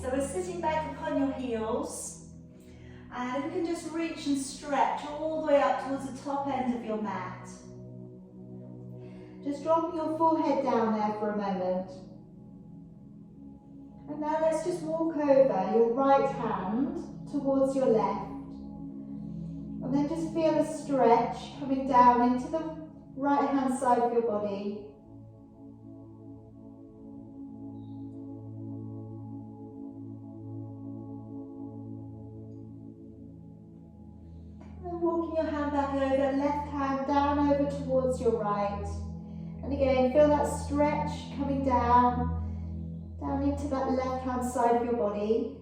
so we're sitting back upon your heels, and if you can just reach and stretch all the way up towards the top end of your mat. Just dropping your forehead down there for a moment. And now let's just walk over your right hand towards your left. And then just feel a stretch coming down into the right hand side of your body. And then walking your hand back over, left hand down over towards your right. And again, feel that stretch coming down into that left hand side of your body.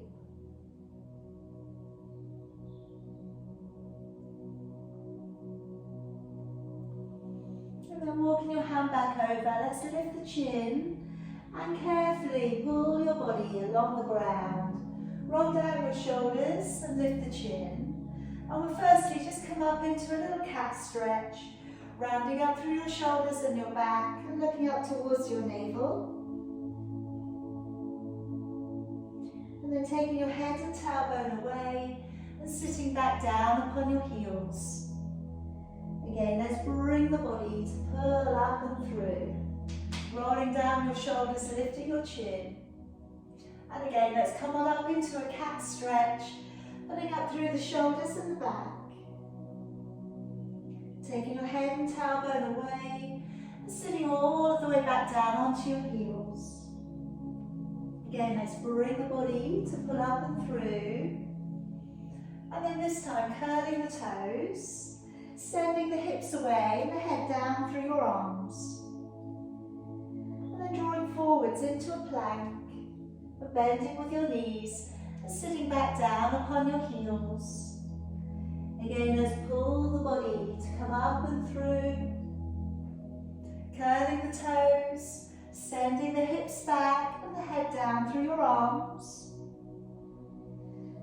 And then walking your hand back over, let's lift the chin and carefully pull your body along the ground. Roll down your shoulders and lift the chin. And we'll firstly just come up into a little cat stretch, rounding up through your shoulders and your back and looking up towards your navel. And then taking your head and tailbone away and sitting back down upon your heels. Again, let's bring the body to pull up and through. Rolling down your shoulders, lifting your chin. And again, let's come on up into a cat stretch, pulling up through the shoulders and the back. Taking your head and tailbone away and sitting all of the way back down onto your heels. Again, let's bring the body to pull up and through. And then this time, curling the toes, sending the hips away and the head down through your arms. And then drawing forwards into a plank, but bending with your knees and sitting back down upon your heels. Again, let's pull the body to come up and through, curling the toes, sending the hips back and the head down through your arms,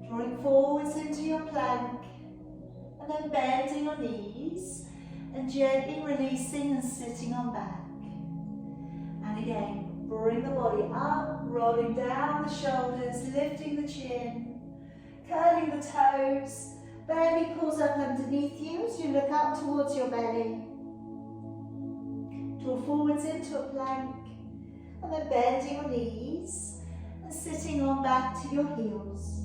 drawing forwards into your plank, and then bending your knees and gently releasing and sitting on back. And again, bring the body up, rolling down the shoulders, lifting the chin, curling the toes. Belly pulls up underneath you as you look up towards your belly. Draw forwards into a plank and then bending your knees and sitting on back to your heels.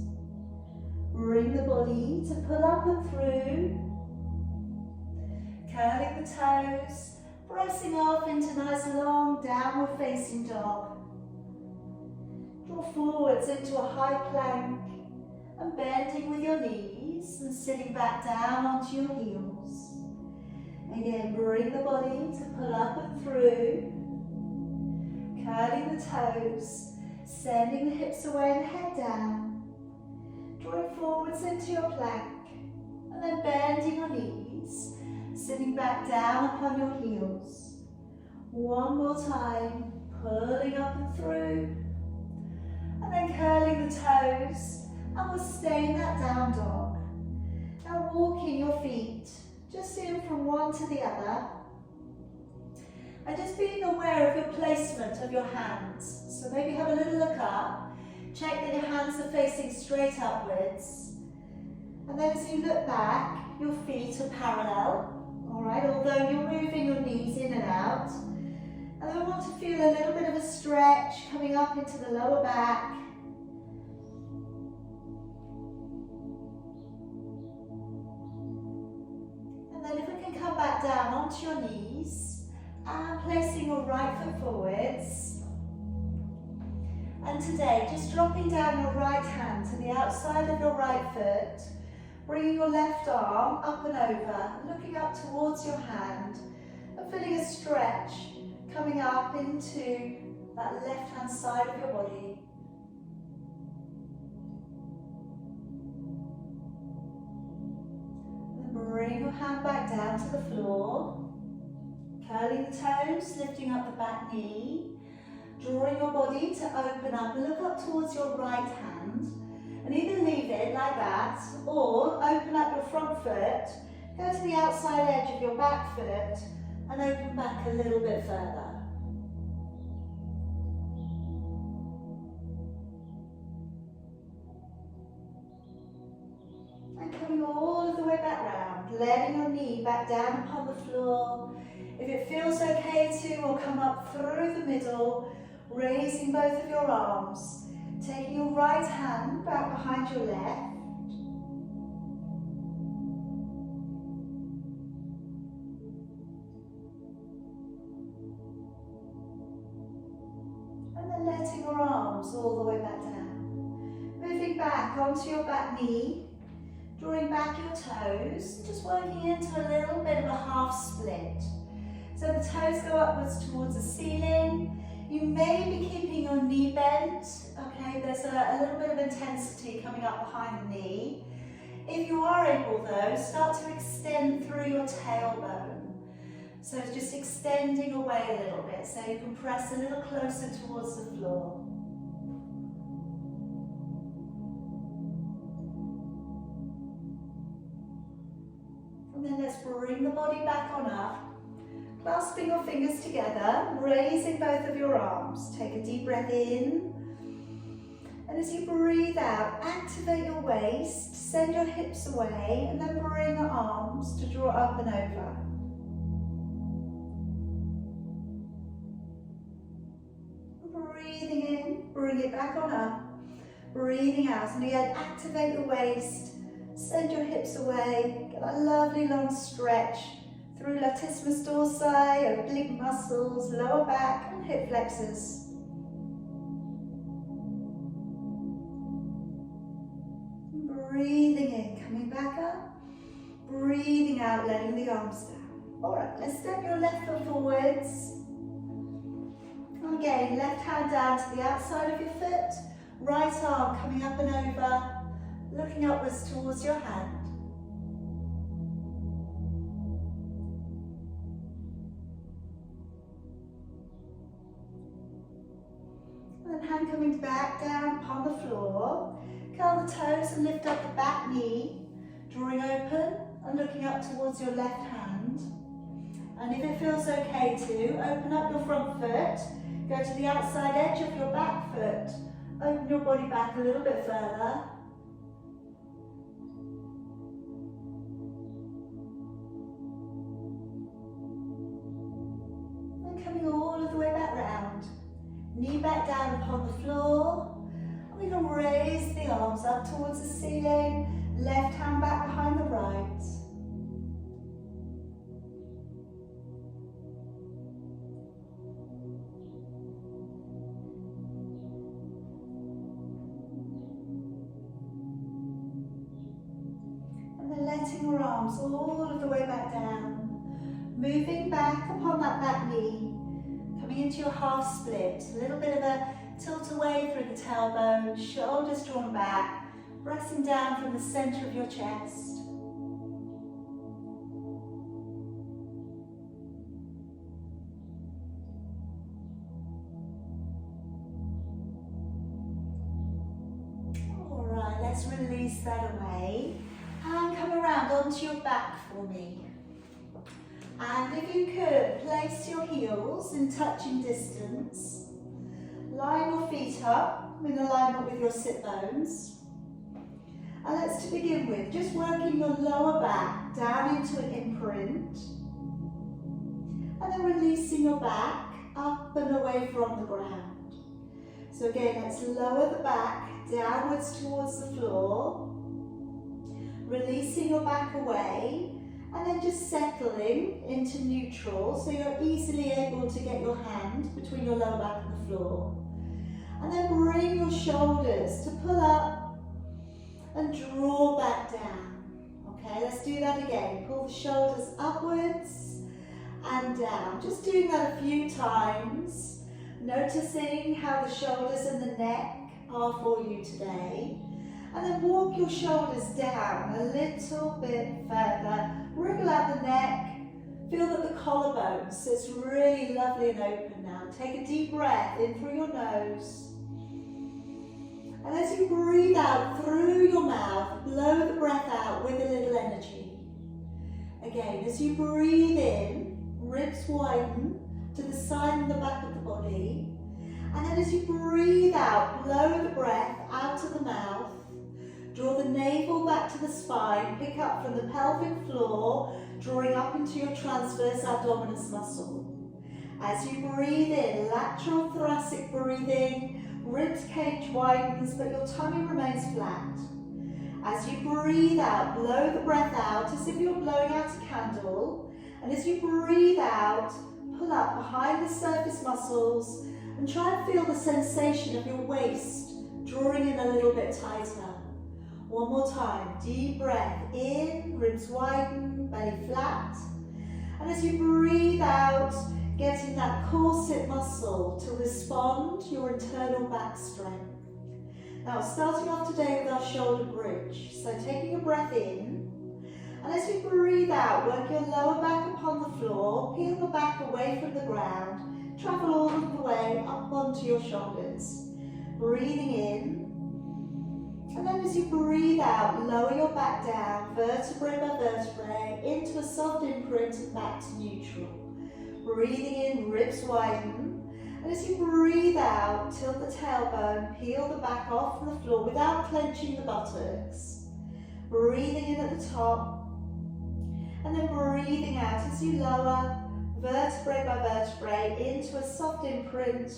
Bring the body to pull up and through. Curling the toes, pressing off into nice long downward facing dog. Draw forwards into a high plank and bending with your knees and sitting back down onto your heels. Again, bring the body to pull up and through, curling the toes, sending the hips away and the head down, drawing forwards into your plank, and then bending your knees, sitting back down upon your heels. One more time, pulling up and through, and then curling the toes, and we'll stay in that down dog. Now walking your feet just in from one to the other. And just being aware of your placement of your hands. So maybe have a little look up. Check that your hands are facing straight upwards. And then as you look back, your feet are parallel. Alright, although you're moving your knees in and out. And then we want to feel a little bit of a stretch coming up into the lower back. Back down onto your knees and placing your right foot forwards. And today, just dropping down your right hand to the outside of your right foot, bringing your left arm up and over, looking up towards your hand, and feeling a stretch coming up into that left hand side of your body. Bring your hand back down to the floor, curling the toes, lifting up the back knee, drawing your body to open up and look up towards your right hand, and either leave it like that or open up your front foot, go to the outside edge of your back foot and open back a little bit further. letting your knee back down upon the floor. If it feels okay to, we'll come up through the middle, raising both of your arms, taking your right hand back behind your left. And then letting your arms all the way back down. Moving back onto your back knee, drawing back your toes, just working into a little bit of a half split. So the toes go upwards towards the ceiling. You may be keeping your knee bent. Okay, there's a little bit of intensity coming up behind the knee. If you are able though, start to extend through your tailbone. So just extending away a little bit so you can press a little closer towards the floor. And then let's bring the body back on up. Clasping your fingers together, raising both of your arms. Take a deep breath in. And as you breathe out, activate your waist, send your hips away, and then bring your arms to draw up and over. Breathing in, bring it back on up. Breathing out, and again, activate your waist, send your hips away, get a lovely long stretch through latissimus dorsi, oblique muscles, lower back and hip flexors. Breathing in, coming back up, breathing out, letting the arms down. Alright, let's step your left foot forwards. And again, left hand down to the outside of your foot, right arm coming up and over, looking upwards towards your hand. Hand coming back down upon the floor. Curl the toes and lift up the back knee, drawing open and looking up towards your left hand. And if it feels okay to, open up your front foot, go to the outside edge of your back foot, open your body back a little bit further. And coming all of the way back round. Knee back down upon the floor. And we can raise the arms up towards the ceiling. Left hand back behind the right. And then letting your arms all of the way back down. Moving back upon that back knee. Coming into your half split, a little bit of a tilt away through the tailbone, shoulders drawn back, pressing down from the center of your chest. Alright, let's release that away and come around onto your back for me. And if you could, place your heels in touching distance. Line your feet up in alignment with your sit bones. And let's to begin with, just working your lower back down into an imprint. And then releasing your back up and away from the ground. So again, let's lower the back downwards towards the floor. Releasing your back away. And then just settling into neutral, so you're easily able to get your hand between your lower back and the floor. And then bring your shoulders to pull up and draw back down. Okay, let's do that again. Pull the shoulders upwards and down. Just doing that a few times. Noticing how the shoulders and the neck are for you today. And then walk your shoulders down a little bit further. Wriggle out the neck. Feel that the collarbone sits really lovely and open now. Take a deep breath in through your nose. And as you breathe out through your mouth, blow the breath out with a little energy. Again, as you breathe in, ribs widen to the side and the back of the body. And then as you breathe out, blow the breath out of the mouth. Draw the navel back to the spine, pick up from the pelvic floor, drawing up into your transverse abdominis muscle. As you breathe in, lateral thoracic breathing, ribs cage widens, but your tummy remains flat. As you breathe out, blow the breath out as if you're blowing out a candle. And as you breathe out, pull up behind the surface muscles and try and feel the sensation of your waist drawing in a little bit tighter. One more time, deep breath in, ribs widen, belly flat. And as you breathe out, getting that corset muscle to respond to your internal back strength. Now, starting off today with our shoulder bridge. So taking a breath in, and as you breathe out, work your lower back upon the floor, peel the back away from the ground, travel all of the way up onto your shoulders. Breathing in, and then as you breathe out, lower your back down, vertebrae by vertebrae, into a soft imprint and back to neutral. Breathing in, ribs widen. And as you breathe out, tilt the tailbone, peel the back off from the floor without clenching the buttocks. Breathing in at the top, and then breathing out as you lower, vertebrae by vertebrae, into a soft imprint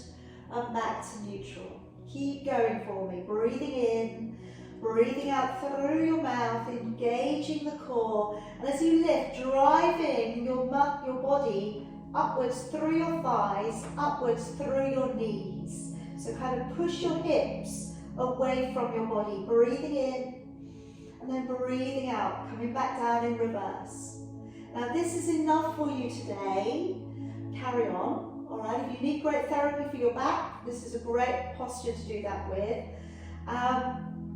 and back to neutral. Keep going for me. Breathing in, breathing out through your mouth, engaging the core. And as you lift, driving your body upwards through your thighs, upwards through your knees. So kind of push your hips away from your body. Breathing in, and then breathing out, coming back down in reverse. Now this is enough for you today. Carry on, all right? If you need great therapy for your back, this is a great posture to do that with.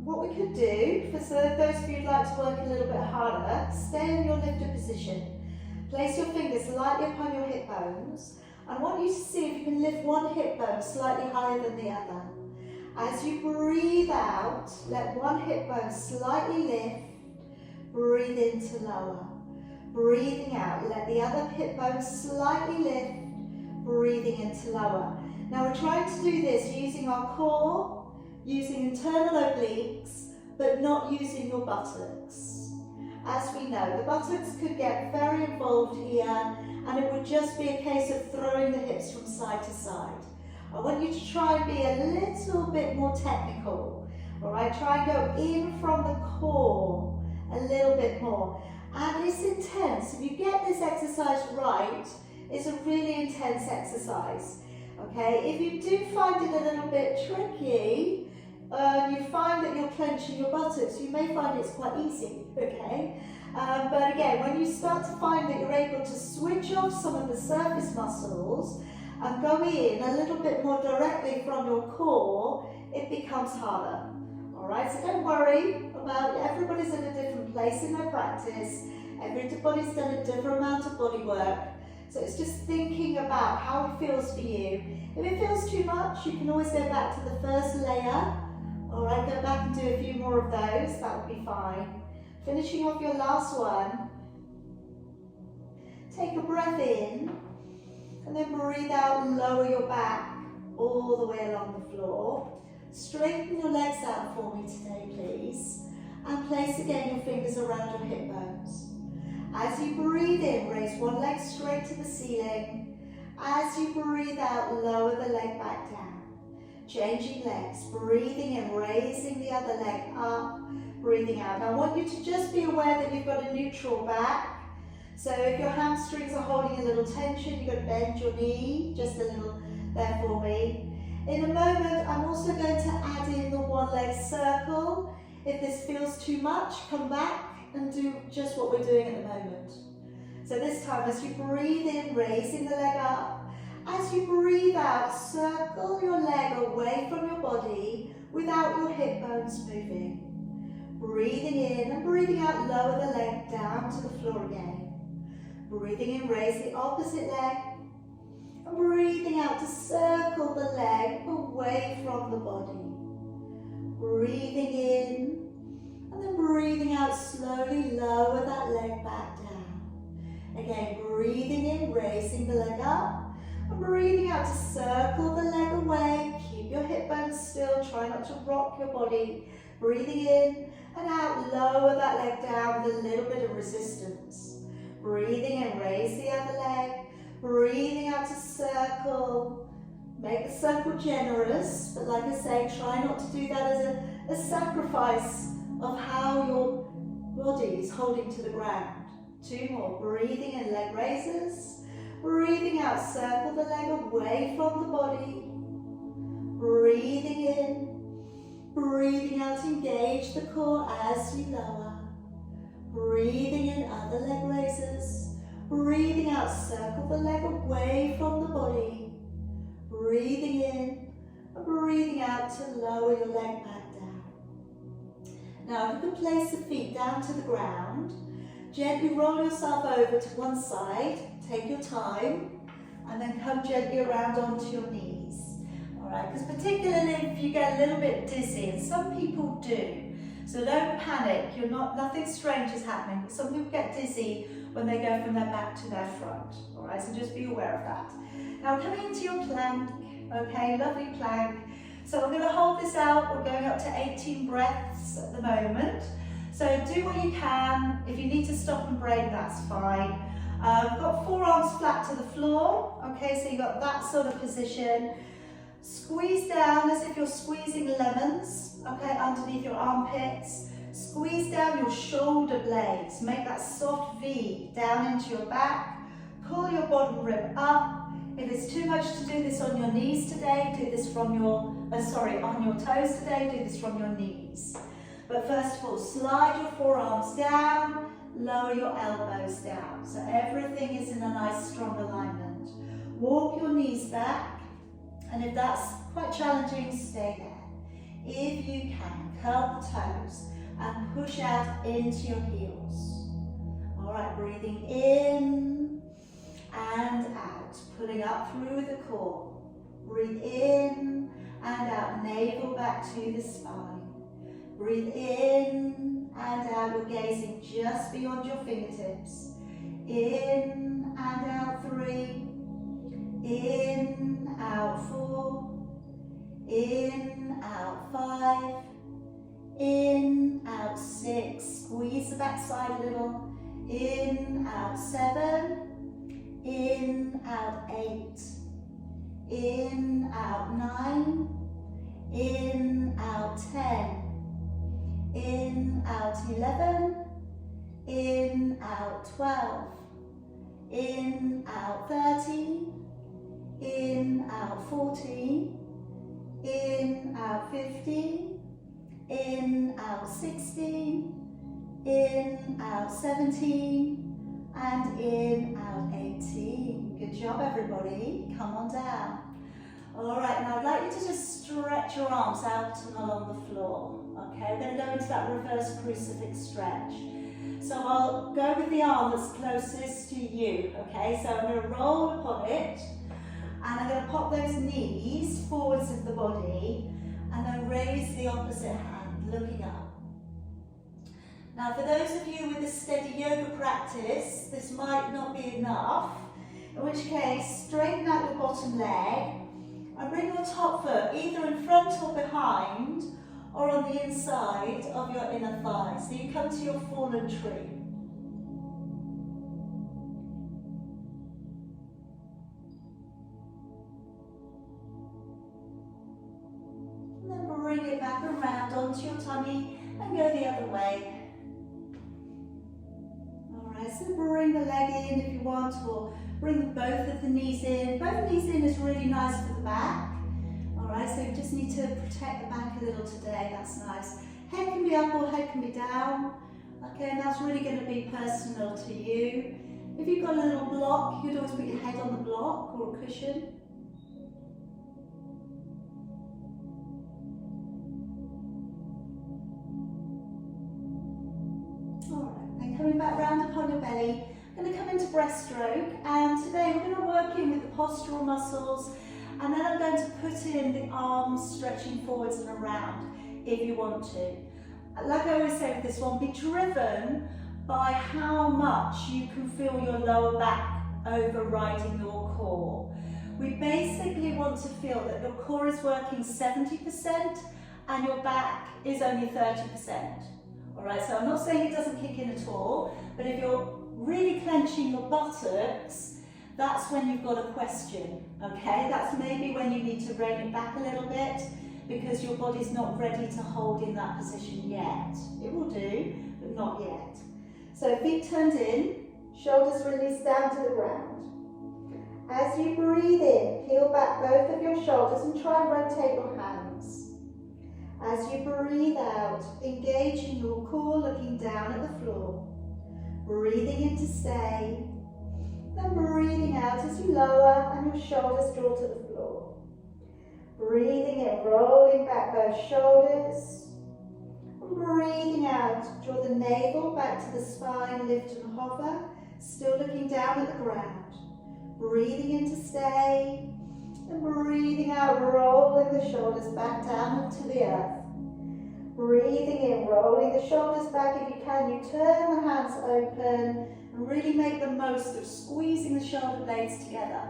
What we could do, for those of you who'd like to work a little bit harder, stay in your lifted position. Place your fingers lightly upon your hip bones. I want you to see if you can lift one hip bone slightly higher than the other. As you breathe out, let one hip bone slightly lift. Breathe in to lower. Breathing out, let the other hip bone slightly lift. Breathing in to lower. Now we're trying to do this using our core, using internal obliques, but not using your buttocks. As we know, the buttocks could get very involved here, and it would just be a case of throwing the hips from side to side. I want you to try and be a little bit more technical. All right, try and go in from the core a little bit more. And it's intense. If you get this exercise right, it's a really intense exercise. Okay, if you do find it a little bit tricky, you find that you're clenching your buttocks, you may find it's quite easy, okay? But again, when you start to find that you're able to switch off some of the surface muscles and go in a little bit more directly from your core, it becomes harder. All right, so don't worry about it. Everybody's in a different place in their practice. Everybody's done a different amount of body work. So it's just thinking about how it feels for you. If it feels too much, you can always go back to the first layer. All right, go back and do a few more of those, that would be fine. Finishing off your last one. Take a breath in, and then breathe out and lower your back all the way along the floor. Straighten your legs out for me today, please. And place again your fingers around your hip bones. As you breathe in, raise one leg straight to the ceiling. As you breathe out, lower the leg back down. Changing legs, breathing in, raising the other leg up, breathing out. Now I want you to just be aware that you've got a neutral back. So if your hamstrings are holding a little tension, you've got to bend your knee, just a little there for me. In a moment, I'm also going to add in the one leg circle. If this feels too much, come back and do just what we're doing at the moment. So this time, as you breathe in, raising the leg up. As you breathe out, circle your leg away from your body without your hip bones moving. Breathing in and breathing out, lower the leg down to the floor again. Breathing in, raise the opposite leg. And breathing out to circle the leg away from the body. Breathing in, and then breathing out, slowly lower that leg back down. Again, breathing in, raising the leg up. And breathing out to circle the leg away. Keep your hip bones still, try not to rock your body. Breathing in and out, lower that leg down with a little bit of resistance. Breathing in, raise the other leg. Breathing out to circle. Make the circle generous, but like I say, try not to do that as a sacrifice of how your body is holding to the ground. 2 more. Breathing in, leg raises. Breathing out, circle the leg away from the body. Breathing in, breathing out, engage the core as you lower. Breathing in, other leg raises. Breathing out, circle the leg away from the body. Breathing in, and breathing out to lower your leg back down. Now, if you can place the feet down to the ground, gently roll yourself over to one side, take your time, and then come gently around onto your knees. Alright, because particularly if you get a little bit dizzy, and some people do, so don't panic, nothing strange is happening, but some people get dizzy when they go from their back to their front. Alright, so just be aware of that. Now coming into your plank, okay, lovely plank. So I'm going to hold this out, we're going up to 18 breaths at the moment. So do what you can. If you need to stop and break, that's fine. We've got forearms flat to the floor. Okay, so you've got that sort of position. Squeeze down as if you're squeezing lemons, okay, underneath your armpits. Squeeze down your shoulder blades. Make that soft V down into your back. Pull your bottom rib up. If it's too much to do this on your knees today, do this from your, on your toes today, do this from your knees. But first of all, slide your forearms down, lower your elbows down. So everything is in a nice strong alignment. Walk your knees back, and if that's quite challenging, stay there. If you can, curl the toes and push out into your heels. All right, breathing in and out, pulling up through the core. Breathe in and out, navel back to the spine. Breathe in and out, you're gazing just beyond your fingertips. In and out, 3. In, out, 4. In, out, 5. In, out, 6. Squeeze the backside a little. In, out, 7. In, out, 8. In, out, 9. In, out, 10. In, out, 11. In, out, 12. In, out, 13. In, out, 14. In, out, 15. In, out, 16. In, out, 17. And in, out, 18. Good job, everybody. Come on down. All right, now I'd like you to just stretch your arms out and along the floor. Okay, we're going to go into that reverse crucifix stretch. So I'll go with the arm that's closest to you. Okay, so I'm going to roll upon it, and I'm going to pop those knees forwards of the body, and then raise the opposite hand, looking up. Now, for those of you with a steady yoga practice, this might not be enough, in which case, straighten out your bottom leg, and bring your top foot either in front or behind, or on the inside of your inner thigh. So you come to your fallen tree. And then bring it back around onto your tummy and go the other way. Alright, so bring the leg in if you want, or bring both of the knees in. Both knees in is really nice for the back. Alright, so you just need to protect the back a little today, that's nice. Head can be up or head can be down. Okay, and that's really going to be personal to you. If you've got a little block, you could always put your head on the block or a cushion. Alright, then coming back round upon your belly, I'm going to come into breaststroke, and today we're going to work in with the postural muscles. And then I'm going to put in the arms stretching forwards and around if you want to. Like I always say with this one, be driven by how much you can feel your lower back overriding your core. We basically want to feel that your core is working 70% and your back is only 30%. All right, so I'm not saying it doesn't kick in at all, but if you're really clenching your buttocks, that's when you've got a question, okay? That's maybe when you need to rein it back a little bit because your body's not ready to hold in that position yet. It will do, but not yet. So feet turned in, shoulders released down to the ground. As you breathe in, peel back both of your shoulders and try and rotate your hands. As you breathe out, engaging your core, looking down at the floor. Breathing in to stay. Then breathing out as you lower and your shoulders draw to the floor. Breathing in, rolling back both shoulders. And breathing out, draw the navel back to the spine, lift and hover, still looking down at the ground. Breathing in to stay. And breathing out, rolling the shoulders back down onto the earth. Breathing in, rolling the shoulders back. If you can, you turn the hands open and really make the most of squeezing the shoulder blades together.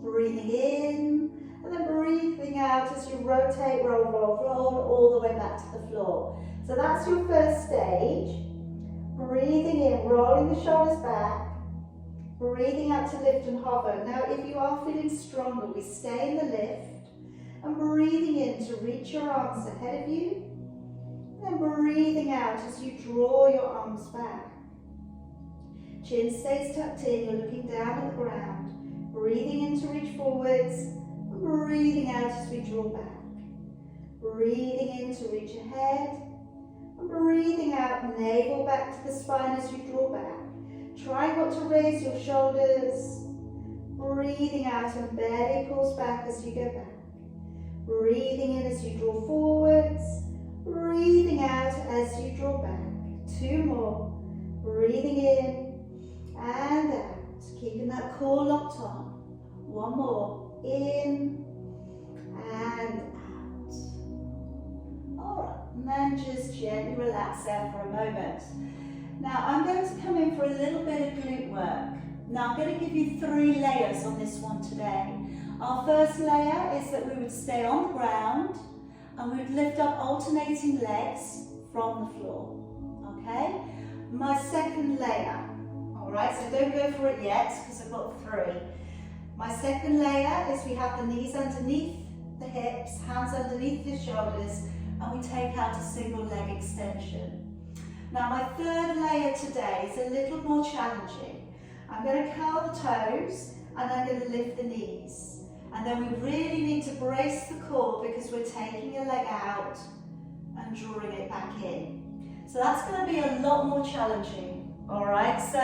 Breathing in, and then breathing out as you rotate, roll, roll, roll, all the way back to the floor. So that's your first stage. Breathing in, rolling the shoulders back. Breathing out to lift and hover. Now if you are feeling stronger, we stay in the lift. And breathing in to reach your arms ahead of you. And breathing out as you draw your arms back. Chin stays tucked in, you're looking down at the ground. Breathing in to reach forwards. And breathing out as we draw back. Breathing in to reach ahead. And breathing out, navel back to the spine as you draw back. Try not to raise your shoulders. Breathing out and belly pulls back as you go back. Breathing in as you draw forwards. Breathing out as you draw back. 2 more. Breathing in and out. Keeping that core locked on. 1 more. In and out. Alright, and then just gently relax there for a moment. Now I'm going to come in for a little bit of glute work. Now I'm going to give you 3 layers on this one today. Our first layer is that we would stay on the ground and we would lift up alternating legs from the floor, okay? My second layer, all right, so don't go for it yet because I've got 3. My second layer is we have the knees underneath the hips, hands underneath the shoulders, and we take out a single leg extension. Now my third layer today is a little more challenging. I'm going to curl the toes and I'm going to lift the knees. And then we really need to brace the core because we're taking a leg out and drawing it back in. So that's going to be a lot more challenging. Alright, so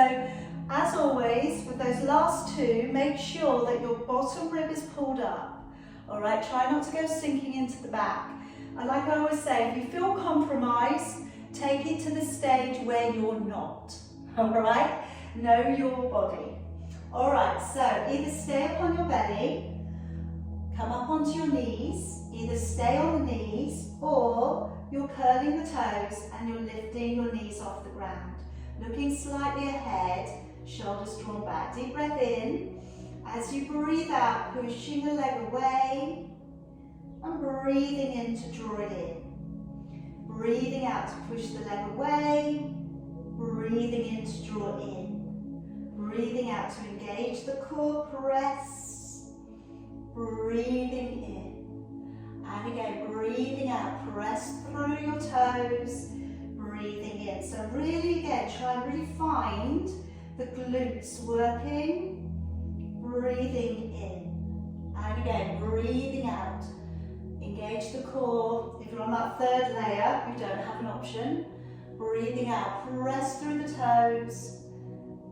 as always with those last 2, make sure that your bottom rib is pulled up. Alright, try not to go sinking into the back. And like I always say, if you feel compromised, take it to the stage where you're not, all right? Know your body. All right, so either stay up on your belly, come up onto your knees, either stay on the knees or you're curling the toes and you're lifting your knees off the ground. Looking slightly ahead, shoulders drawn back. Deep breath in. As you breathe out, pushing the leg away and breathing in to draw it in. Breathing out to push the leg away, breathing in to draw in. Breathing out to engage the core, press, breathing in. And again, breathing out, press through your toes, breathing in. So really again, try and really find the glutes working, breathing in. And again, breathing out. Engage the core. If you're on that third layer, you don't have an option. Breathing out, press through the toes.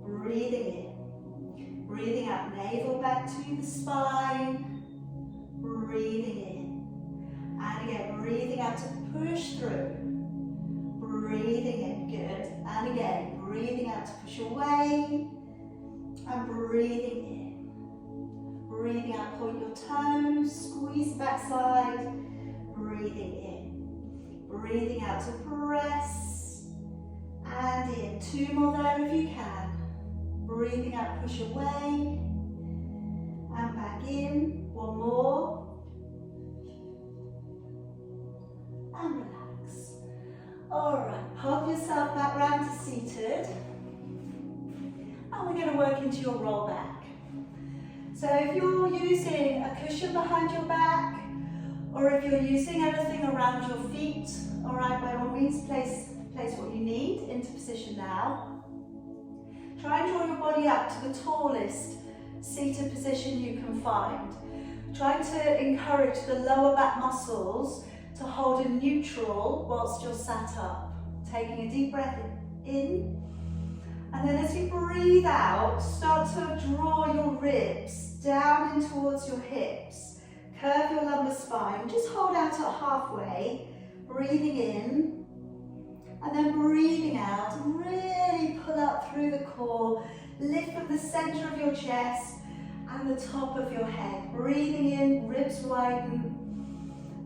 Breathing in. Breathing out, navel back to the spine. Breathing in. And again, breathing out to push through. Breathing in, good. And again, breathing out to push away. And breathing in. Breathing out, point your toes, squeeze the backside, breathing in. Breathing out to press, and in. 2 more there if you can. Breathing out, push away, and back in. 1 more. Alright, pop yourself back round to seated. And we're going to work into your roll back. So if you're using a cushion behind your back, or if you're using anything around your feet, alright, by all means place what you need into position now. Try and draw your body up to the tallest seated position you can find. Try to encourage the lower back muscles to hold in neutral whilst you're sat up. Taking a deep breath in, and then as you breathe out, start to draw your ribs down in towards your hips. Curve your lumbar spine, just hold out at halfway, breathing in, and then breathing out, and really pull up through the core, lift from the center of your chest and the top of your head. Breathing in, ribs widen.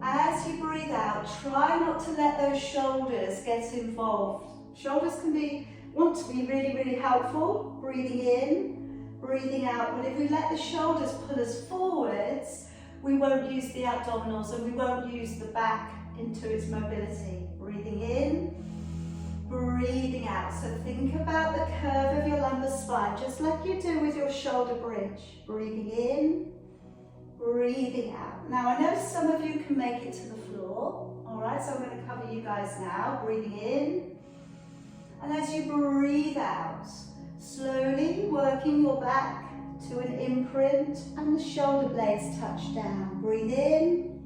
As you breathe out, try not to let those shoulders get involved. Shoulders want to be really, really helpful. Breathing in, breathing out, but if we let the shoulders pull us forwards, we won't use the abdominals and we won't use the back into its mobility. Breathing in, breathing out. So think about the curve of your lumbar spine, just like you do with your shoulder bridge. Breathing in, breathing out. Now I know some of you can make it to the floor. All right, so I'm going to cover you guys now. Breathing in, and as you breathe out, slowly working your back to an imprint and the shoulder blades touch down. Breathe in,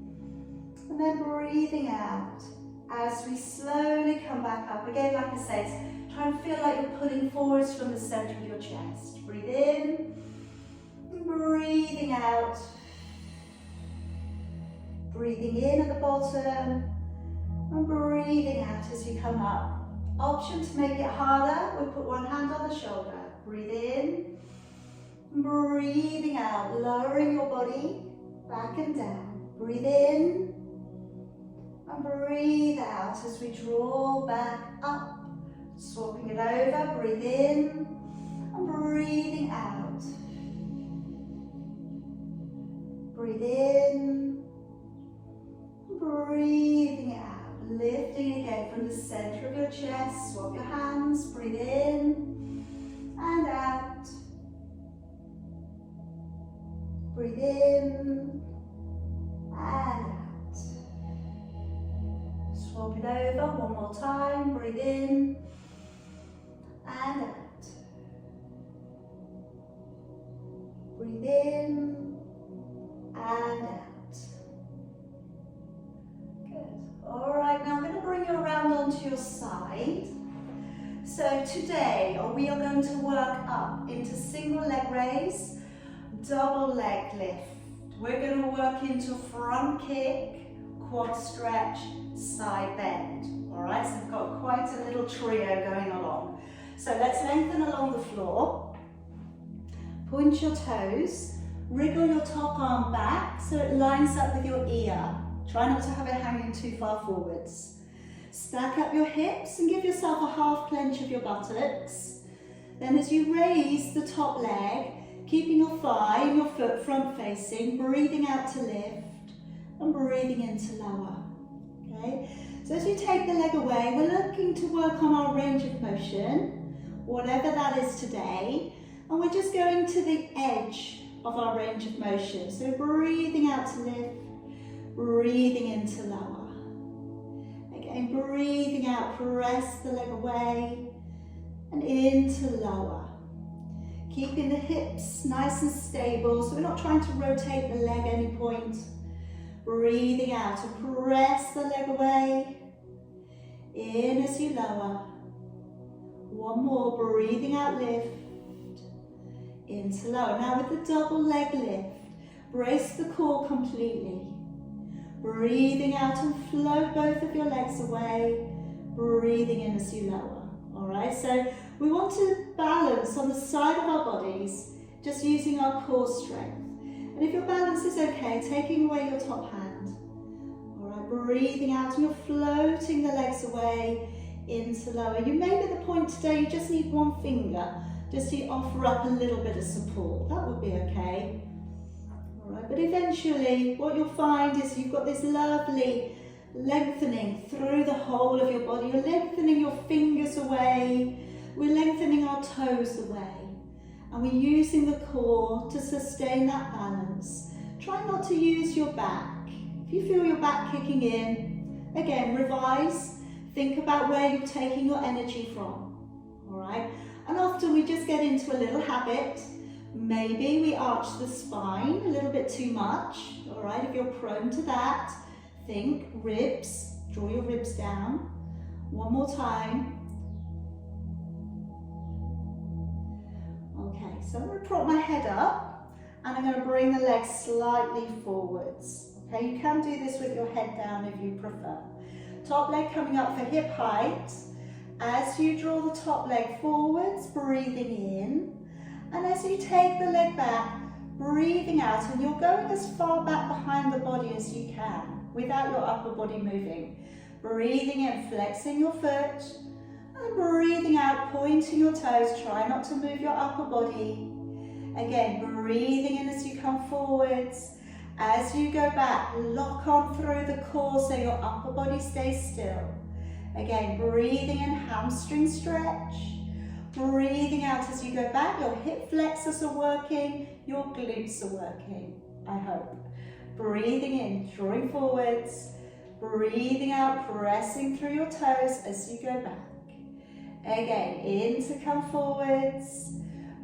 and then breathing out. As we slowly come back up, again, like I say, try and feel like you're pulling forwards from the center of your chest. Breathe in, and breathing out. Breathing in at the bottom, and breathing out as you come up. Option to make it harder, we put one hand on the shoulder. Breathe in, and breathing out, lowering your body back and down. Breathe in, and breathe out as we draw back up, swapping it over. Breathe in and breathing out. Breathe in, breathing out. Lifting again from the center of your chest. Swap your hands. Breathe in and out. Breathe in and out. Swap it over one more time. Breathe in and out. Breathe in and out. Good. All right, now I'm going to bring you around onto your side. So today we are going to work up into single leg raise, double leg lift. We're going to work into front kick, quad stretch, side bend. All right, so we've got quite a little trio going along. So let's lengthen along the floor. Point your toes, wriggle your top arm back so it lines up with your ear. Try not to have it hanging too far forwards. Stack up your hips and give yourself a half clench of your buttocks. Then as you raise the top leg, keeping your thigh and your foot front facing, breathing out to lift and breathing in to lower. Okay? So as you take the leg away, we're looking to work on our range of motion, whatever that is today, and we're just going to the edge of our range of motion. So breathing out to lift, breathing in to lower. Again, breathing out, press the leg away and into lower. Keeping the hips nice and stable, so we're not trying to rotate the leg at any point. Breathing out and press the leg away. In as you lower. One more, breathing out, lift. Into lower. Now with the double leg lift, brace the core completely. Breathing out and float both of your legs away. Breathing in as you lower. Alright, so we want to balance on the side of our bodies, just using our core strength. And if your balance is okay, taking away your top hand. Alright, breathing out and you're floating the legs away into lower. You may be at the point today you just need one finger, just to offer up a little bit of support. That would be okay. Alright, but eventually what you'll find is you've got this lovely lengthening through the whole of your body. You're lengthening your fingers away. We're lengthening our toes away. And we're using the core to sustain that balance. Try not to use your back. If you feel your back kicking in, again, revise. Think about where you're taking your energy from. All right? And often we just get into a little habit. Maybe we arch the spine a little bit too much. All right? If you're prone to that, think ribs. Draw your ribs down. One more time. Okay, so I'm going to prop my head up and I'm going to bring the legs slightly forwards. Okay, you can do this with your head down if you prefer. Top leg coming up for hip height. As you draw the top leg forwards, breathing in. And as you take the leg back, breathing out. And you're going as far back behind the body as you can without your upper body moving. Breathing in, flexing your foot. And breathing out, pointing your toes. Try not to move your upper body. Again, breathing in as you come forwards. As you go back, lock on through the core so your upper body stays still. Again, breathing in, hamstring stretch. Breathing out as you go back, your hip flexors are working, your glutes are working, I hope. Breathing in, drawing forwards. Breathing out, pressing through your toes as you go back. Again, in to come forwards.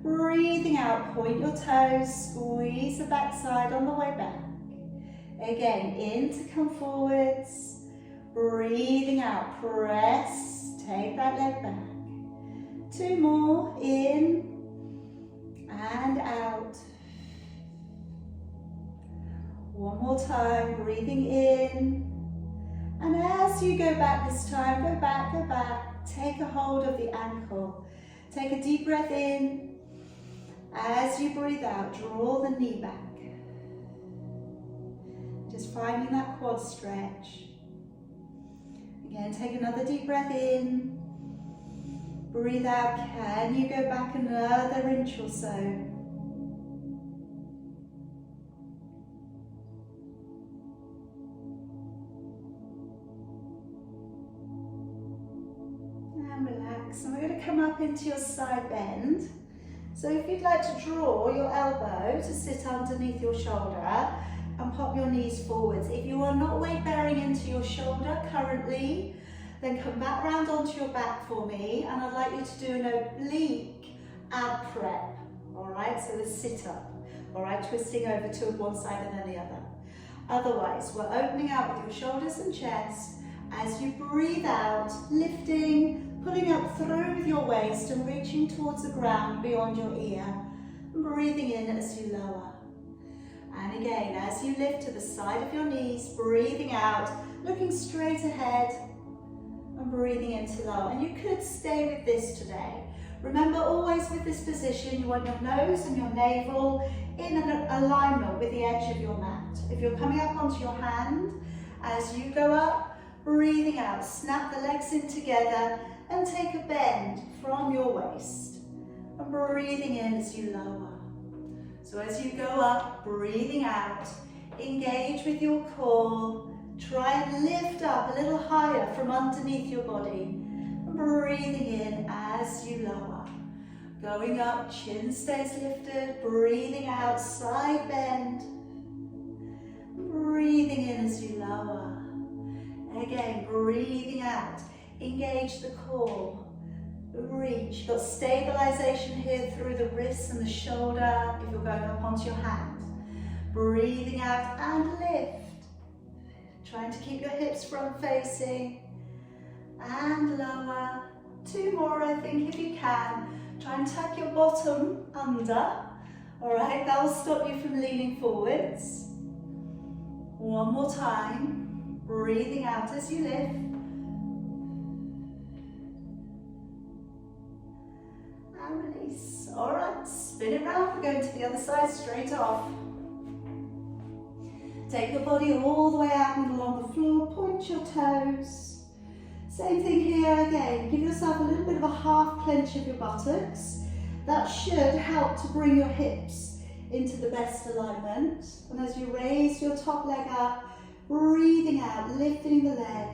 Breathing out, point your toes, squeeze the backside on the way back. Again, in to come forwards. Breathing out, press, take that leg back. Two more, in and out. One more time, breathing in. And as you go back this time, go back, go back. Take a hold of the ankle. Take a deep breath in. As you breathe out, draw the knee back. Just finding that quad stretch. Again, take another deep breath in. Breathe out. Can you go back another inch or so? And relax. And we're going to come up into your side bend. So if you'd like to draw your elbow to sit underneath your shoulder and pop your knees forwards. If you are not weight bearing into your shoulder currently, then come back round onto your back for me, and I'd like you to do an oblique ab prep. All right, so the sit up. All right, twisting over to one side and then the other. Otherwise, we're opening out with your shoulders and chest. As you breathe out, lifting, pulling up through with your waist and reaching towards the ground beyond your ear. And breathing in as you lower. And again, as you lift to the side of your knees, breathing out, looking straight ahead and breathing into lower. And you could stay with this today. Remember, always with this position, you want your nose and your navel in an alignment with the edge of your mat. If you're coming up onto your hand, as you go up, breathing out, snap the legs in together and take a bend from your waist. And breathing in as you lower. So as you go up, breathing out, engage with your core. Try and lift up a little higher from underneath your body. And breathing in as you lower. Going up, chin stays lifted. Breathing out, side bend. Breathing in as you lower. Again, breathing out. Engage the core. Reach. You've got stabilization here through the wrists and the shoulder if you're going up onto your hand. Breathing out and lift. Trying to keep your hips front facing. And lower. Two more, I think, if you can. Try and tuck your bottom under. Alright, that will stop you from leaning forwards. One more time. Breathing out as you lift. And release. Alright, spin it round. We're going to the other side, straight off. Take your body all the way out and along the floor. Point your toes. Same thing here again. Give yourself a little bit of a half clench of your buttocks. That should help to bring your hips into the best alignment. And as you raise your top leg up, Breathing out, lifting the leg.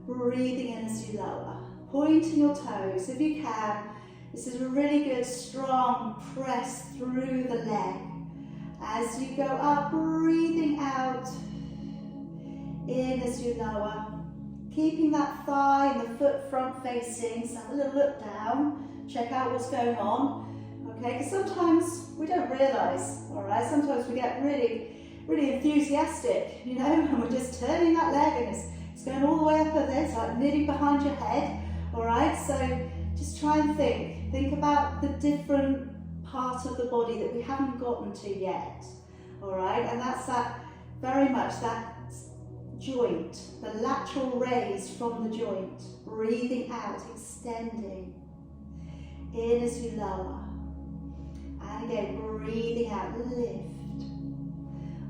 Breathing in as you lower. Pointing your toes if you can. This is a really good strong press through the leg. As you go up, breathing out. In as you lower. Keeping that thigh and the foot front facing. So have a little look down. Check out what's going on. Okay, because sometimes we don't realise, alright? Sometimes we get really enthusiastic, you know, and we're just turning that leg and it's going all the way up there, it's like nearly behind your head, alright? So just try and think about the different part of the body that we haven't gotten to yet, alright? And that's that, very much that joint, the lateral raise from the joint, breathing out, extending, in as you lower, and again, breathing out, lift.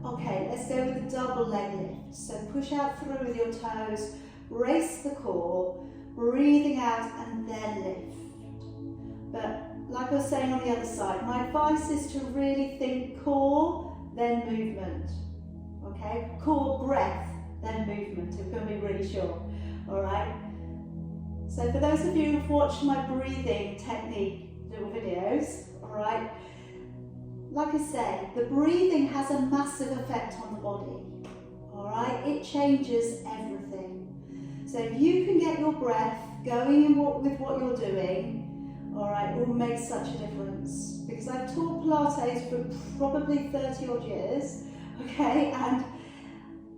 Okay, let's go with the double leg lift. So push out through with your toes, brace the core, breathing out and then lift. But like I was saying on the other side, my advice is to really think core, then movement. Okay, core, breath, then movement, if we're going to be really sure. All right. So for those of you who've watched my breathing technique little videos, all right, like I say, the breathing has a massive effect on the body, all right? It changes everything. So if you can get your breath going in with what you're doing, all right, it will make such a difference. Because I've taught Pilates for probably 30 odd years, okay? And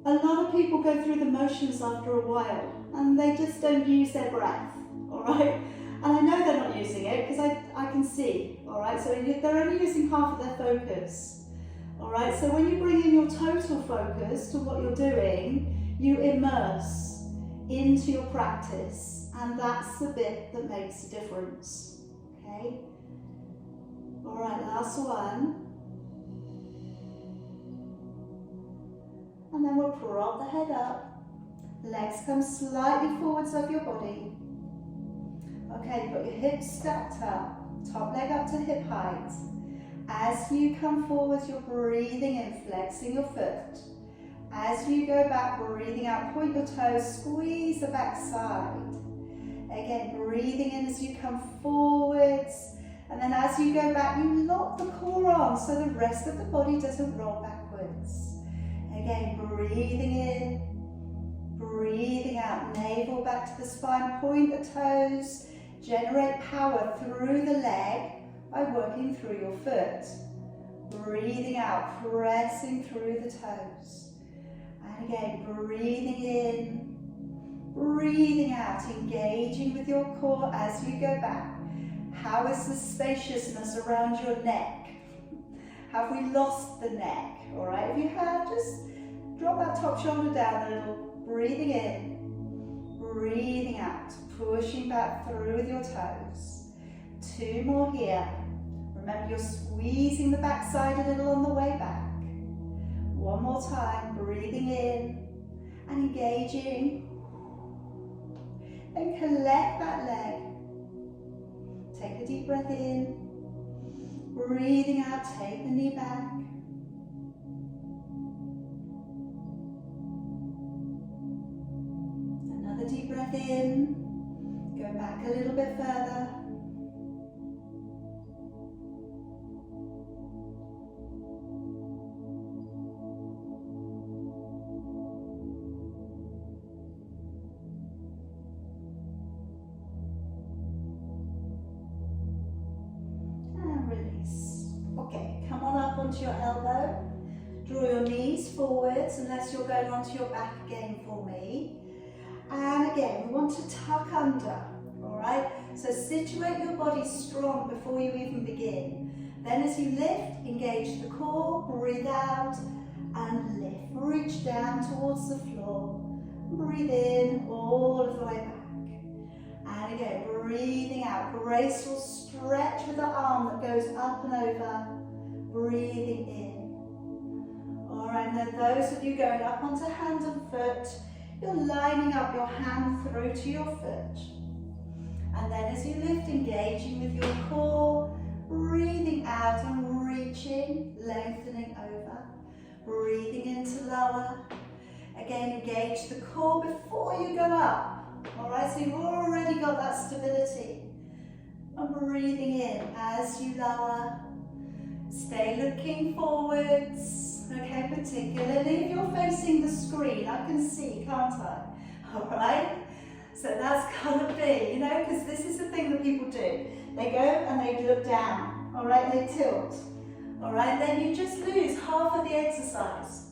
a lot of people go through the motions after a while and they just don't use their breath, all right? And I know they're not using it because I can see, all right? So they're only using half of their focus, all right? So when you bring in your total focus to what you're doing, you immerse into your practice, and that's the bit that makes a difference, okay? All right, last one. And then we'll prop the head up. Legs come slightly forwards of your body. Okay, you've got your hips stacked up, top leg up to hip height. As you come forwards, you're breathing in, flexing your foot. As you go back, breathing out, point your toes, squeeze the back side. Again, breathing in as you come forwards. And then as you go back, you lock the core on so the rest of the body doesn't roll backwards. Again, breathing in, breathing out, navel back to the spine, point the toes. Generate power through the leg by working through your foot. Breathing out, pressing through the toes. And again, breathing in, breathing out, engaging with your core as you go back. How is the spaciousness around your neck? Have we lost the neck? All right, if you have, just drop that top shoulder down a little, breathing in. Breathing out, pushing back through with your toes. 2 more here. Remember, you're squeezing the back side a little on the way back. 1 more time, breathing in and engaging. Then collect that leg. Take a deep breath in. Breathing out, take the knee back. Deep breath in, go back a little bit further. And release. Okay, come on up onto your elbow. Draw your knees forwards unless you're going onto your back again for me. And again, we want to tuck under, all right? So situate your body strong before you even begin. Then as you lift, engage the core, breathe out and lift. Reach down towards the floor. Breathe in all of the way back. And again, breathing out, graceful stretch with the arm that goes up and over. Breathing in. All right, now those of you going up onto hand and foot, you're lining up your hand through to your foot. And then as you lift, engaging with your core, breathing out and reaching, lengthening over. Breathing in to lower. Again, engage the core before you go up. All right, so you've already got that stability. And breathing in as you lower. Stay looking forwards. Okay, particularly if you're facing the screen, I can see, can't I? All right, so that's gotta be, you know, because this is the thing that people do. They go and they look down, all right, they tilt. All right, then you just lose half of the exercise.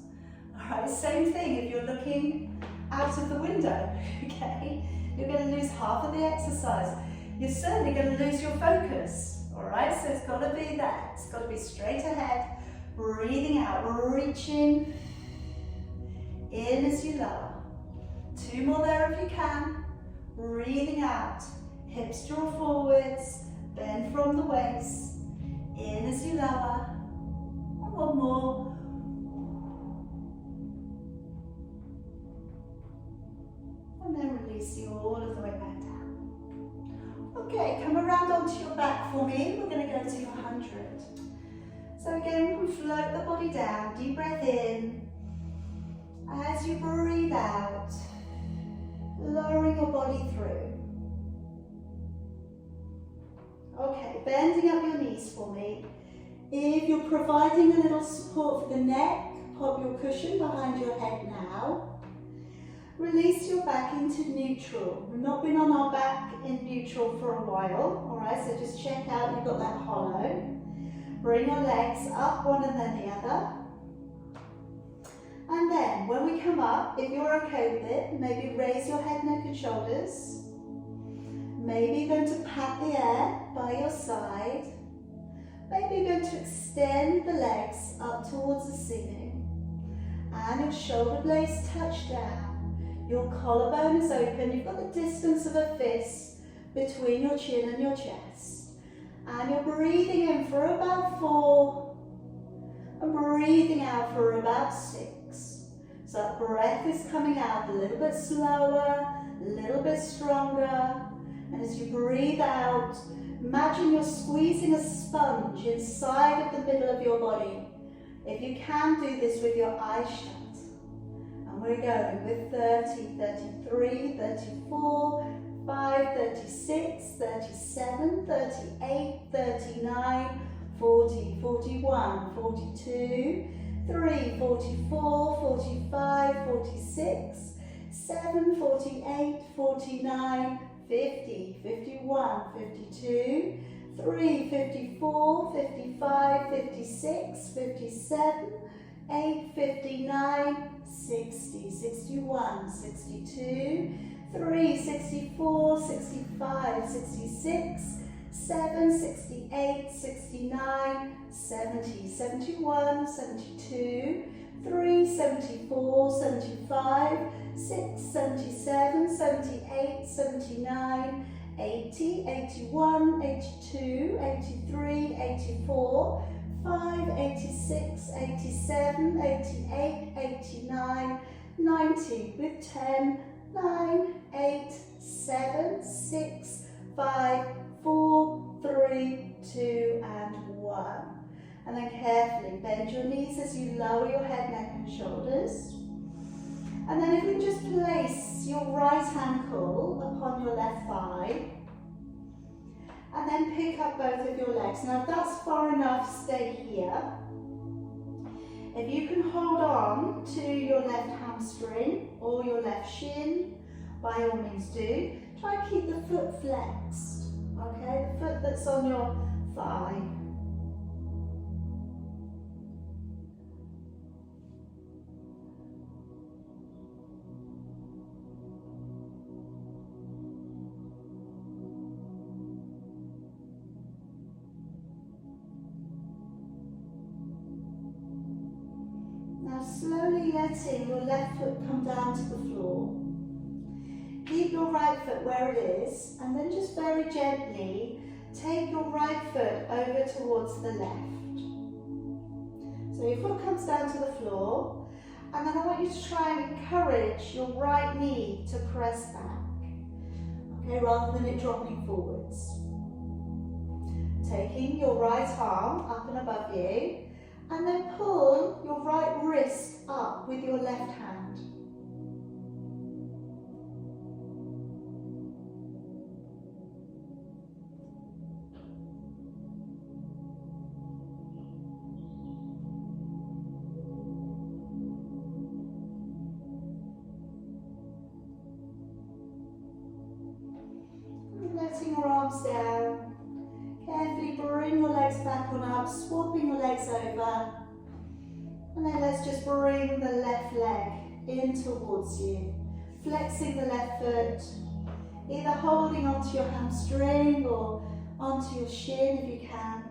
All right, same thing if you're looking out of the window, okay? You're going to lose half of the exercise. You're certainly going to lose your focus, all right? So it's got to be there. It's got to be straight ahead, breathing out, reaching in as you lower. 2 more there if you can. Breathing out, hips draw forwards, bend from the waist, in as you lower. And 1 more. And then releasing all of the way back down. Okay, come around onto your back for me. We're going to go to 100. So again, we float the body down. Deep breath in. As you breathe out, lowering your body through. Okay, bending up your knees for me. If you're providing a little support for the neck, pop your cushion behind your head now. Release your back into neutral. We've not been on our back in neutral for a while, all right, so just check out you've got that hollow. Bring your legs up, one and then the other. And then, when we come up, if you're okay with it, maybe raise your head, neck and shoulders. Maybe you're going to pat the air by your side. Maybe you're going to extend the legs up towards the ceiling. And your shoulder blades touch down. Your collarbone is open, you've got the distance of a fist between your chin and your chest. And you're breathing in for about 4 and breathing out for about 6. So that breath is coming out a little bit slower, a little bit stronger. And as you breathe out, imagine you're squeezing a sponge inside of the middle of your body. If you can, do this with your eyes shut. We're going with 30, 33, 34, 5, 36, 37, 38, 39, 40, 41, 42, 3, 44, 45, 46, 7, 48, 49, 50, 51, 52, 3, 54, 55, 56, 57, 8, 59, 60, 61, 62, 3, 64, 65, 66, 7, 68, 69, 70, 71, 72, 3, 74, 75, 6, 77, 78, 79, 80, 81, 82, 83, 84, 5, 86, 87, 88, 89, 90 with 10, 9, 8, 7, 6, 5, 4, 3, 2 and 1. And then carefully bend your knees as you lower your head, neck and shoulders. And then if you just place your right ankle upon your left thigh, and then pick up both of your legs. Now if that's far enough, stay here. If you can hold on to your left hamstring or your left shin, by all means do. Try and keep the foot flexed, okay? The foot that's on your thigh. Slowly letting your left foot come down to the floor. Keep your right foot where it is, and then just very gently take your right foot over towards the left. So your foot comes down to the floor, and then I want you to try and encourage your right knee to press back, okay, rather than it dropping forwards. Taking your right arm up and above you, and then pull your right wrist up with your left hand. arms down. Carefully bring your legs back on up, swapping your legs over. And then let's just bring the left leg in towards you. Flexing the left foot, either holding onto your hamstring or onto your shin if you can.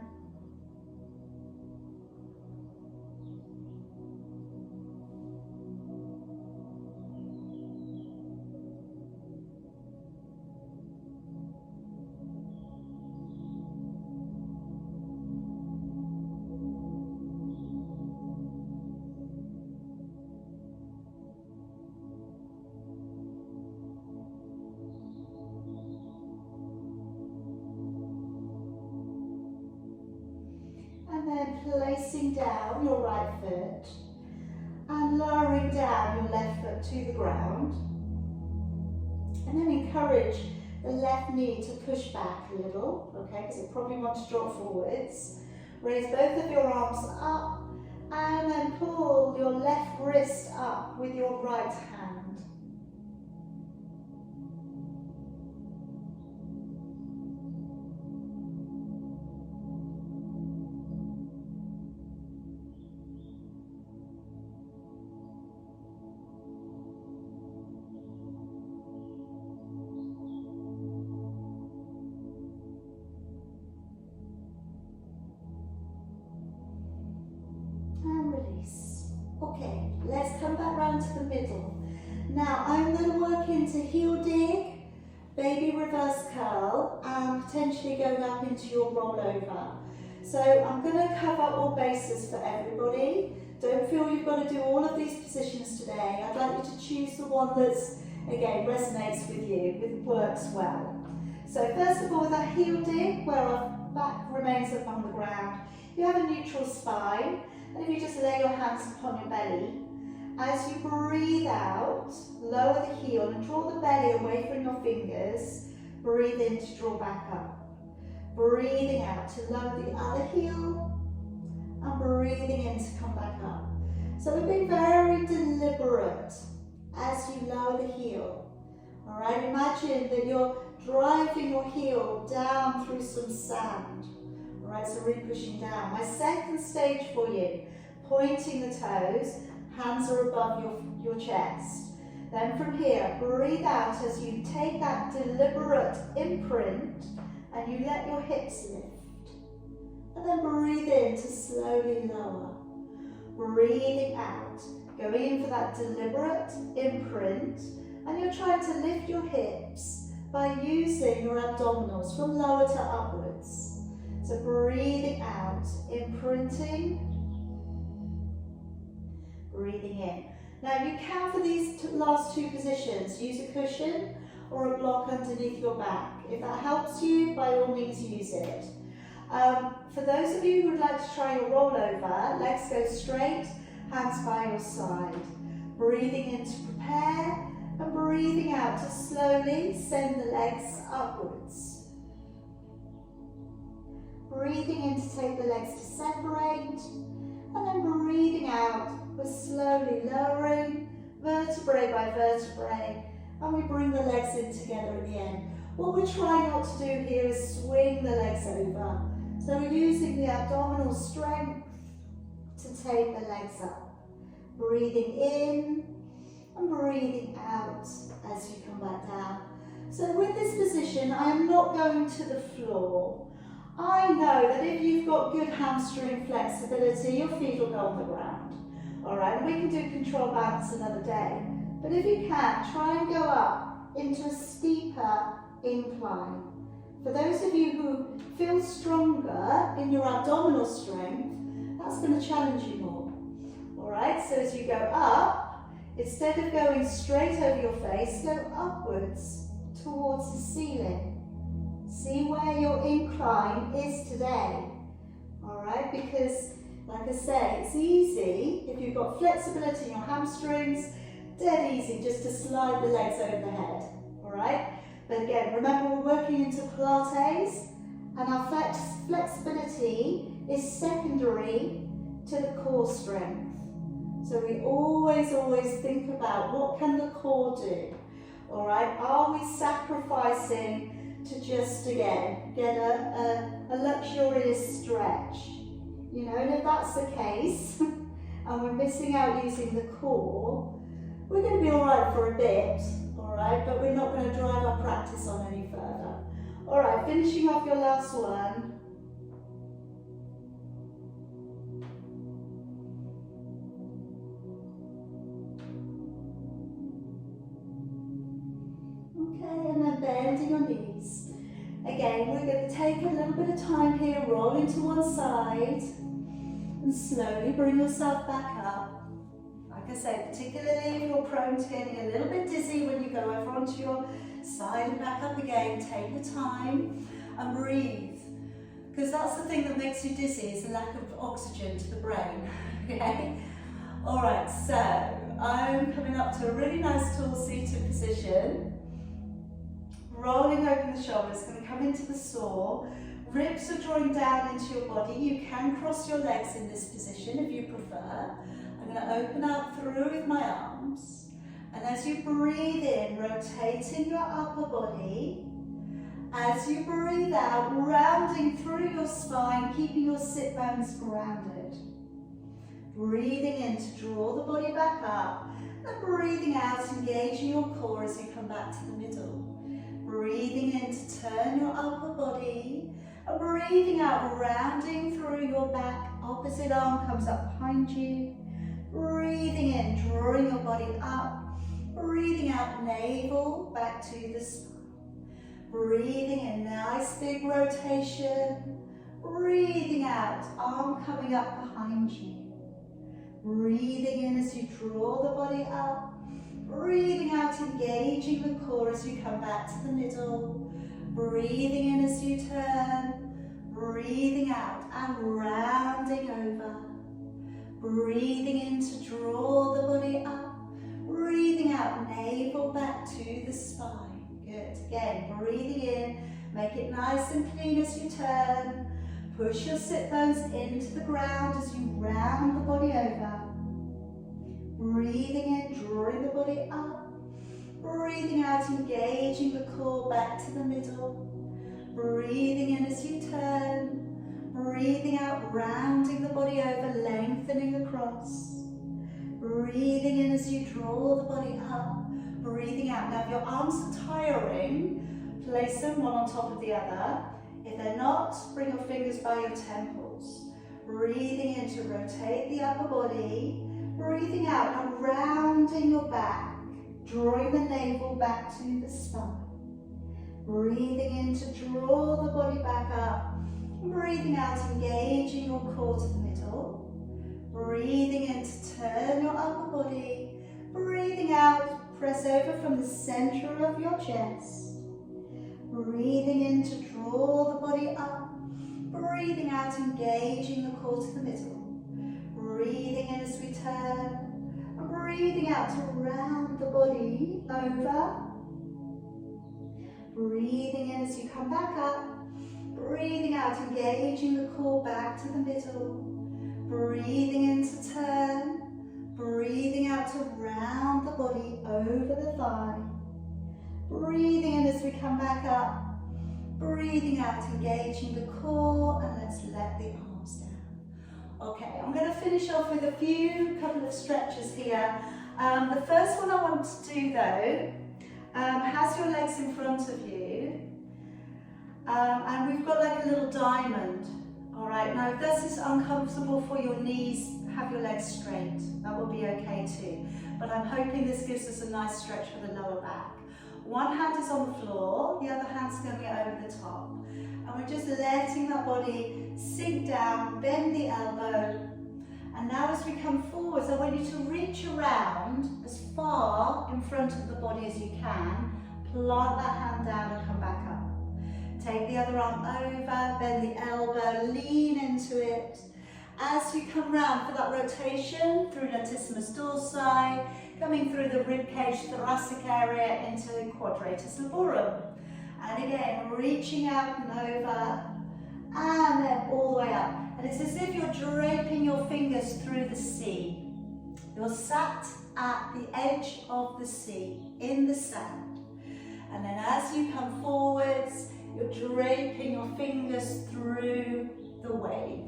Placing down your right foot and lowering down your left foot to the ground, and then encourage the left knee to push back a little, okay, because you probably want to drop forwards. Raise both of your arms up and then pull your left wrist up with your right hand. Okay, let's come back round to the middle. Now I'm going to work into heel dig, baby reverse curl, and potentially going up into your rollover. So I'm going to cover all bases for everybody. Don't feel you've got to do all of these positions today. I'd like you to choose the one that's, again, resonates with you, works well. So first of all, with our heel dig, where our back remains up on the ground, you have a neutral spine. And if you just lay your hands upon your belly, as you breathe out, lower the heel and draw the belly away from your fingers. Breathe in to draw back up. Breathing out to lower the other heel, and breathing in to come back up. So we're being very deliberate as you lower the heel. All right, imagine that you're driving your heel down through some sand. Right, so really pushing down. My second stage for you, pointing the toes, hands are above your chest. Then from here, breathe out as you take that deliberate imprint and you let your hips lift. And then breathe in to slowly lower. Breathing out, going in for that deliberate imprint, and you're trying to lift your hips by using your abdominals from lower to upwards. So breathing out, imprinting, breathing in. Now you can, for these last two positions, use a cushion or a block underneath your back. If that helps you, by all means use it. For those of you who would like to try your rollover, legs go straight, hands by your side. Breathing in to prepare and breathing out to slowly send the legs upwards. Breathing in to take the legs to separate, and then breathing out, we're slowly lowering vertebrae by vertebrae, and we bring the legs in together at the end. What we're trying not to do here is swing the legs over. So we're using the abdominal strength to take the legs up. Breathing in and breathing out as you come back down. So with this position, I'm not going to the floor. I know that if you've got good hamstring flexibility, your feet will go on the ground. All right, and we can do control balance another day. But if you can, try and go up into a steeper incline. For those of you who feel stronger in your abdominal strength, that's going to challenge you more. All right, so as you go up, instead of going straight over your face, go upwards towards the ceiling. See where your incline is today, all right? Because, like I say, it's easy, if you've got flexibility in your hamstrings, dead easy just to slide the legs over the head, all right? But again, remember we're working into Pilates, and our flexibility is secondary to the core strength. So we always think about what can the core do, all right? Are we sacrificing to just, again, get a luxurious stretch. You know, and if that's the case, and we're missing out using the core, we're going to be all right for a bit, all right, but we're not going to drive our practice on any further. All right, finishing off your last one. Okay, and then bending your knees. Again, we're going to take a little bit of time here, rolling to one side, and slowly bring yourself back up. Like I say, particularly if you're prone to getting a little bit dizzy when you go over onto your side and back up again, take your time and breathe. Because that's the thing that makes you dizzy, is the lack of oxygen to the brain, okay? All right, so I'm coming up to a really nice tall seated position. Rolling open the shoulders, going to come into the saw. Ribs are drawing down into your body. You can cross your legs in this position if you prefer. I'm going to open out through with my arms. And as you breathe in, rotating your upper body. As you breathe out, rounding through your spine, keeping your sit bones grounded. Breathing in to draw the body back up. And breathing out, engaging your core as you come back to the middle. Breathing in to turn your upper body. And breathing out, rounding through your back. Opposite arm comes up behind you. Breathing in, drawing your body up. Breathing out, navel back to the spine. Breathing in, nice big rotation. Breathing out, arm coming up behind you. Breathing in as you draw the body up. Breathing out, engaging the core as you come back to the middle. Breathing in as you turn. Breathing out and rounding over. Breathing in to draw the body up. Breathing out, navel back to the spine. Good. Again, breathing in. Make it nice and clean as you turn. Push your sit bones into the ground as you round the body over. Breathing in, drawing the body up. Breathing out, engaging the core back to the middle. Breathing in as you turn. Breathing out, rounding the body over, lengthening across. Breathing in as you draw the body up. Breathing out. Now if your arms are tiring, place them one on top of the other. If they're not, bring your fingers by your temples. Breathing in to rotate the upper body. Breathing out and rounding your back, drawing the navel back to the spine. Breathing in to draw the body back up. Breathing out, engaging your core to the middle. Breathing in to turn your upper body. Breathing out, press over from the center of your chest. Breathing in to draw the body up. Breathing out, engaging the core to the middle. Breathing in as we turn, and breathing out to round the body over. Breathing in as you come back up. Breathing out, engaging the core back to the middle. Breathing in to turn. Breathing out to round the body over the thigh. Breathing in as we come back up. Breathing out, engaging the core, and let's let the arms down. Okay, I'm going to finish off with a couple of stretches here. The first one I want to do though, has your legs in front of you, and we've got like a little diamond. All right, now if this is uncomfortable for your knees, have your legs straight. That will be okay too. But I'm hoping this gives us a nice stretch for the lower back. One hand is on the floor, the other hand's going over the top. And we're just letting that body sink down, bend the elbow. And now as we come forwards, I want you to reach around as far in front of the body as you can. Plant that hand down and come back up. Take the other arm over, bend the elbow, lean into it. As you come round for that rotation through latissimus dorsi, coming through the ribcage, thoracic area into quadratus laborum. And again, reaching out and over, and then all the way up. And it's as if you're draping your fingers through the sea. You're sat at the edge of the sea, in the sand. And then as you come forwards, You're draping your fingers through the wave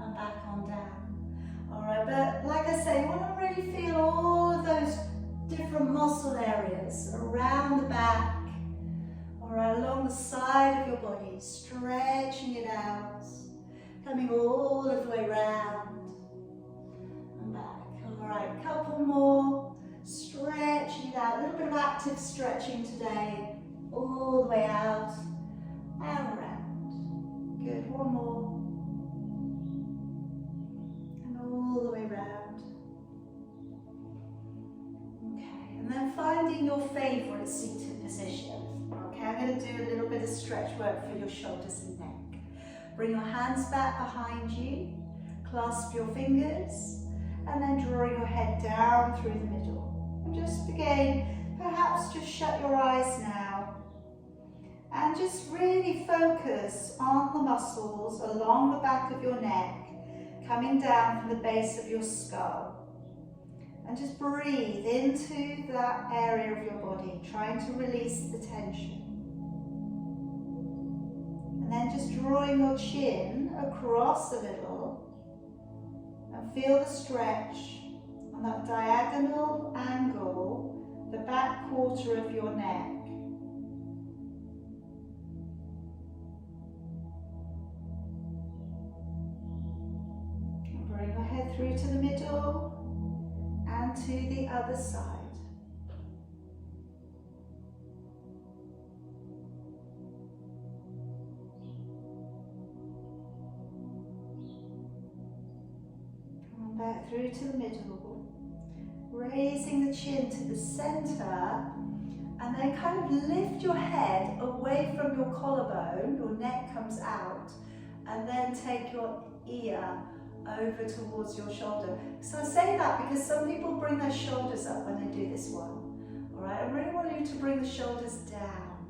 and back on down. All right, but like I say, you want to really feel all of those different muscle areas around the back, all right, along the side of your body, stretching it out, coming all of the way round and back. All right, couple more, stretching it out, a little bit of active stretching today, all the way out and round. Good, one more. And all the way round. Okay, and then finding your favorite seated position. Okay, I'm going to do a little bit of stretch work for your shoulders and neck. Bring your hands back behind you, clasp your fingers, and then draw your head down through the middle. And just again, perhaps just shut your eyes now. And just really focus on the muscles along the back of your neck, coming down from the base of your skull. And just breathe into that area of your body, trying to release the tension. And then just drawing your chin across a little, and feel the stretch on that diagonal angle, the back quarter of your neck. Bring your head through to the middle and to the other side. Come back through to the middle, raising the chin to the center, and then kind of lift your head away from your collarbone, your neck comes out, and then take your ear over towards your shoulder. So I say that because some people bring their shoulders up when they do this one. All right, I really want you to bring the shoulders down.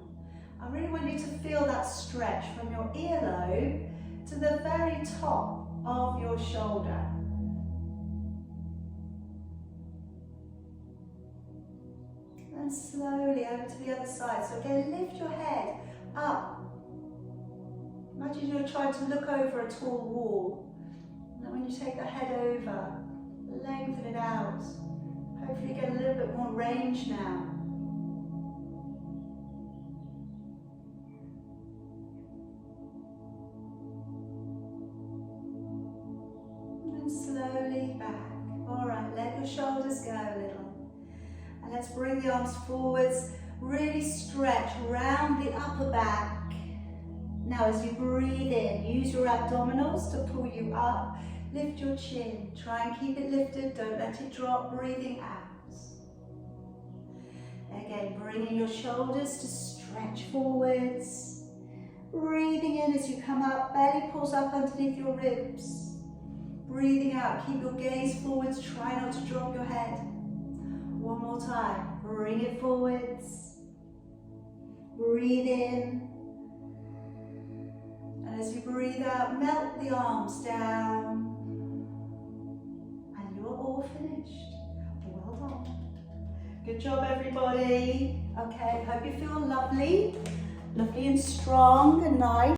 I really want you to feel that stretch from your earlobe to the very top of your shoulder. And slowly over to the other side. So again, lift your head up. Imagine you're trying to look over a tall wall. And when you take the head over, lengthen it out. Hopefully get a little bit more range now. And then slowly back. All right, let your shoulders go a little. And let's bring the arms forwards. Really stretch around the upper back. Now as you breathe in, use your abdominals to pull you up. Lift your chin, try and keep it lifted, don't let it drop, breathing out. Again, bringing your shoulders to stretch forwards. Breathing in as you come up, belly pulls up underneath your ribs. Breathing out, keep your gaze forwards, try not to drop your head. One more time, bring it forwards. Breathe in. And as you breathe out, melt the arms down. And you're all finished. Well done. Good job, everybody. Okay, hope you feel lovely and strong and nice.